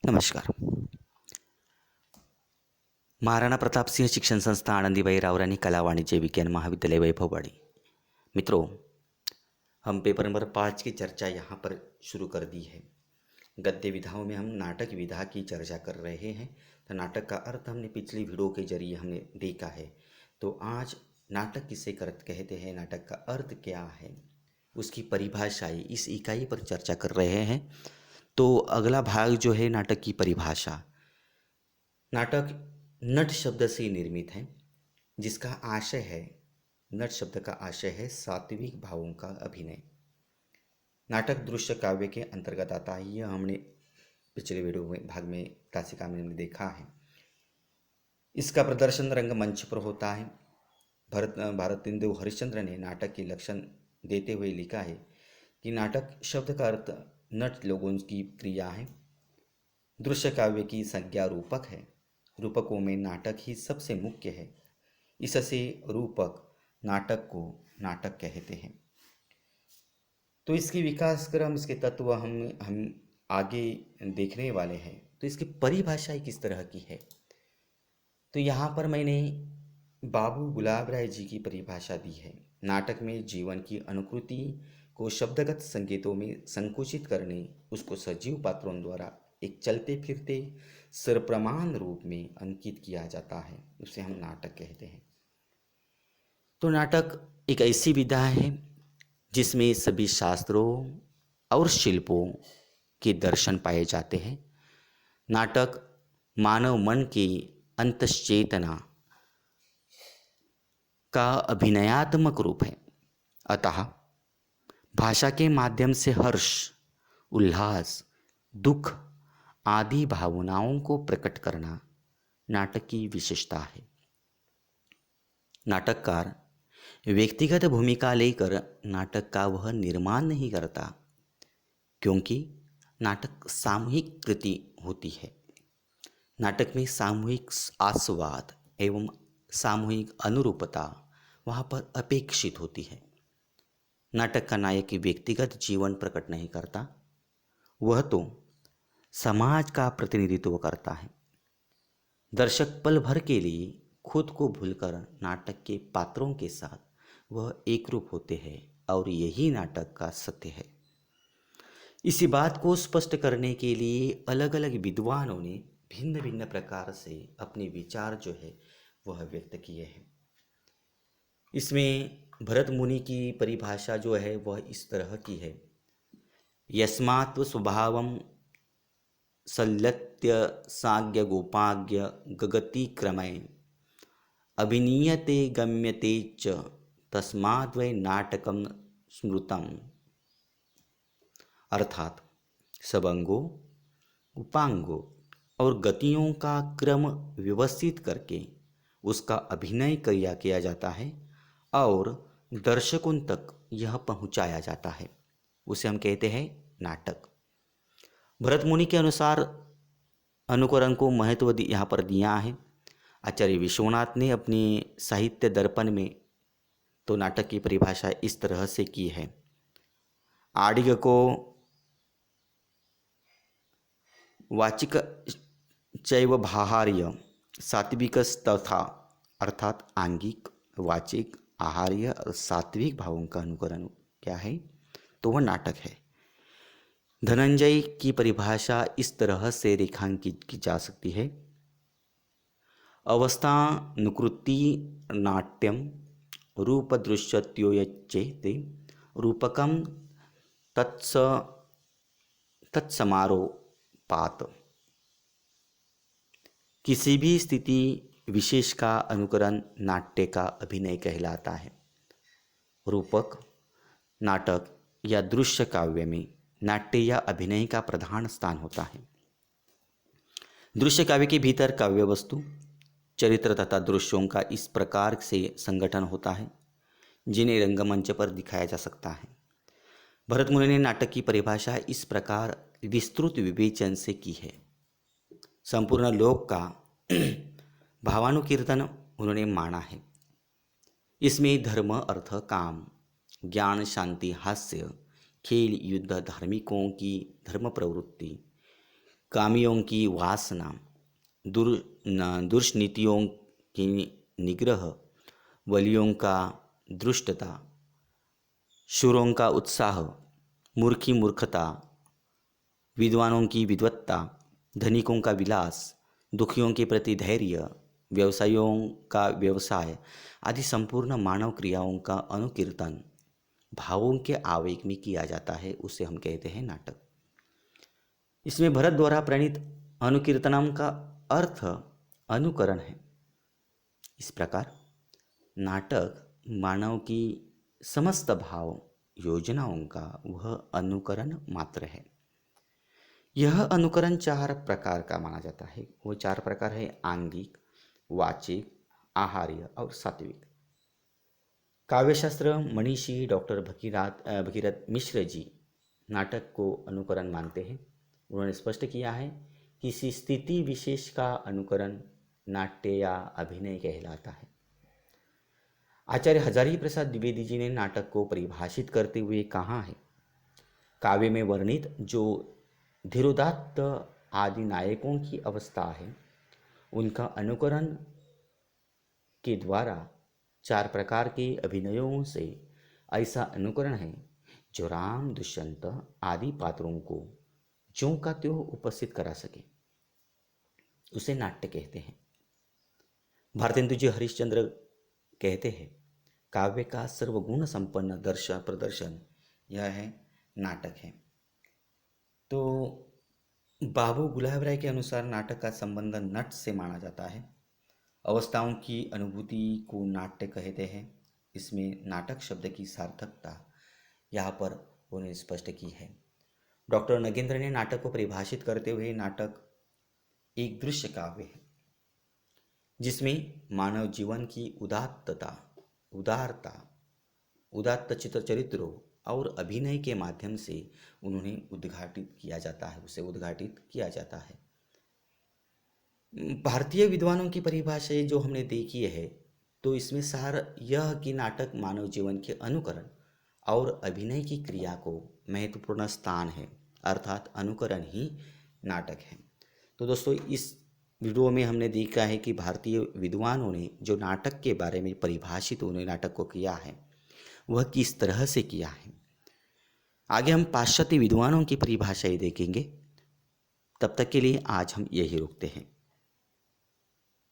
नमस्कार. महाराणा प्रताप सिंह शिक्षण संस्था आनंदीबाई रावरानी कला वाणिज्य विज्ञान महाविद्यालय वैभववाड़ी. मित्रों, हम पेपर नंबर 5 की चर्चा यहाँ पर शुरू कर दी है. गद्य विधाओं में हम नाटक विधा की चर्चा कर रहे हैं. तो नाटक का अर्थ हमने पिछली वीडियो के जरिए हमने देखा है. तो आज नाटक किसे कहते हैं, नाटक का अर्थ क्या है, उसकी परिभाषाएं इस इकाई पर चर्चा कर रहे हैं. तो अगला भाग जो है नाटक की परिभाषा. नाटक नट शब्द से निर्मित है, जिसका आशय है, नट शब्द का आशय है सात्विक भावों का अभिनय. नाटक दृश्य काव्य के अंतर्गत आता है. यह हमने पिछले वीडियो में भाग में तासिका में हमने देखा है. इसका प्रदर्शन रंगमंच पर होता है. भारतेंदु हरिश्चंद्र ने नाटक के लक्षण देते हुए लिखा है कि नाटक शब्द का अर्थ नट लोगों की क्रिया है. दृश्य काव्य की संज्ञा रूपक है. रूपकों में नाटक ही सबसे मुख्य है. इससे रूपक नाटक को नाटक कहते हैं. तो इसकी विकास क्रम, इसके तत्व हम आगे देखने वाले हैं. तो इसकी परिभाषा किस तरह की है, तो यहाँ पर मैंने बाबू गुलाब राय जी की परिभाषा दी है. नाटक में जीवन की अनुकृति को शब्दगत संकेतों में संकुचित करने, उसको सजीव पात्रों द्वारा एक चलते फिरते सर्वप्रमाण रूप में अंकित किया जाता है, उसे हम नाटक कहते हैं. तो नाटक एक ऐसी विधा है जिसमें सभी शास्त्रों और शिल्पों के दर्शन पाए जाते हैं. नाटक मानव मन की अंतश्चेतना का अभिनयात्मक रूप है. अतः भाषा के माध्यम से हर्ष, उल्लास, दुख आदि भावनाओं को प्रकट करना नाटक की विशेषता है. नाटककार व्यक्तिगत भूमिका लेकर नाटक का वह निर्माण नहीं करता, क्योंकि नाटक सामूहिक कृति होती है. नाटक में सामूहिक आस्वाद एवं सामूहिक अनुरूपता वहाँ पर अपेक्षित होती है. नाटक का नायक व्यक्तिगत जीवन प्रकट नहीं करता, वह तो समाज का प्रतिनिधित्व करता है. दर्शक पल भर के लिए खुद को भूलकर नाटक के पात्रों के साथ वह एक रूप होते हैं, और यही नाटक का सत्य है. इसी बात को स्पष्ट करने के लिए अलग अलग विद्वानों ने भिन्न भिन्न प्रकार से अपने विचार जो है वह व्यक्त किए हैं. इसमें भरत मुनि की परिभाषा जो है वह इस तरह की है. यस्मात् स्वभावं सल्लत्य साग्य गोपाग्य गगति क्रमय अभिनीयते गम्यते च तस्माद् वै नाटकम स्मृतम. अर्थात सब अंगों, उपांगों और गतियों का क्रम व्यवस्थित करके उसका अभिनय किया जाता है और दर्शकों तक यह पहुंचाया जाता है, उसे हम कहते हैं नाटक. भरत मुनि के अनुसार अनुकरण को महत्व यहाँ पर दिया है. आचार्य विश्वनाथ ने अपनी साहित्य दर्पण में तो नाटक की परिभाषा इस तरह से की है. आडिग को वाचिक चैव भाहार्य सात्विक तथा, अर्थात आंगिक, वाचिक, आहार्य और सात्विक भावों का अनुकरण क्या है, तो वह नाटक है. धनंजय की परिभाषा इस तरह से रेखांकित की जा सकती है. अवस्थानुकृति नाट्यम रूपदृश्यत्योच्यते रूपकम तत्समारोपात. किसी भी स्थिति विशेष का अनुकरण नाट्य का अभिनय कहलाता है. रूपक नाटक या दृश्य काव्य में नाट्य या अभिनय का प्रधान स्थान होता है. दृश्य काव्य के भीतर काव्य वस्तु, चरित्र तथा दृश्यों का इस प्रकार से संगठन होता है जिन्हें रंगमंच पर दिखाया जा सकता है. भरत मुनि ने नाटक की परिभाषा इस प्रकार विस्तृत विवेचन से की है. संपूर्ण लोक का भावानुकीर्तन उन्होंने माना है. इसमें धर्म, अर्थ, काम, ज्ञान, शांति, हास्य, खेल, युद्ध, धार्मिकों की धर्म प्रवृत्ति, कामियों की वासना, दुष्नीतियों की निग्रह, वलियों का दुष्टता, शूरों का उत्साह, मूर्खी मूर्खता, विद्वानों की विद्वत्ता, धनिकों का विलास, दुखियों के प्रति धैर्य, व्यवसायियों का व्यवसाय आदि संपूर्ण मानव क्रियाओं का अनुकीर्तन भावों के आवेग में किया जाता है, उसे हम कहते हैं नाटक। इसमें भरत द्वारा प्रणीत अनुकीर्तनम का अर्थ अनुकरण है। इस प्रकार नाटक मानव की समस्त भाव योजनाओं का वह अनुकरण मात्र है। यह अनुकरण चार प्रकार का माना जाता है। वो चार प्रकार है: आंगिक, वाचिक, आहार्य और सात्विक। काव्यशास्त्र मनीषी डॉक्टर भगीरथ मिश्र जी नाटक को अनुकरण मानते हैं। उन्होंने स्पष्ट किया है किसी स्थिति विशेष का अनुकरण नाट्य या अभिनय कहलाता है। आचार्य हजारी प्रसाद द्विवेदी जी ने नाटक को परिभाषित करते हुए कहा है, काव्य में वर्णित जो धीरोदात्त आदि नायकों की अवस्था है उनका अनुकरण के द्वारा चार प्रकार के अभिनयों से ऐसा अनुकरण है जो राम दुष्यंत आदि पात्रों को ज्यों का त्यों उपस्थित करा सके, उसे नाट्य कहते हैं। भारतेंदु जी हरिश्चंद्र कहते हैं, काव्य का सर्वगुण संपन्न प्रदर्शन यह है नाटक है। तो बाबू गुलाब राय के अनुसार नाटक का संबंध नट से माना जाता है। अवस्थाओं की अनुभूति को नाट्य कहते हैं। इसमें नाटक शब्द की सार्थकता यहाँ पर उन्हें स्पष्ट की है। डॉक्टर नगेंद्र ने नाटक को परिभाषित करते हुए, नाटक एक दृश्य काव्य है जिसमें मानव जीवन की उदात्त चरित्रों और अभिनय के माध्यम से उन्हें उद्घाटित किया जाता है। भारतीय विद्वानों की परिभाषा जो हमने देखी है, तो इसमें सार यह कि नाटक मानव जीवन के अनुकरण और अभिनय की क्रिया को महत्वपूर्ण स्थान है, अर्थात अनुकरण ही नाटक है। तो दोस्तों, इस वीडियो में हमने देखा है कि भारतीय विद्वानों ने जो नाटक के बारे में परिभाषित उन्होंने नाटक को किया है वह किस तरह से किया है। आगे हम पाश्चात्य विद्वानों की परिभाषाएं देखेंगे। तब तक के लिए आज हम यही रोकते हैं।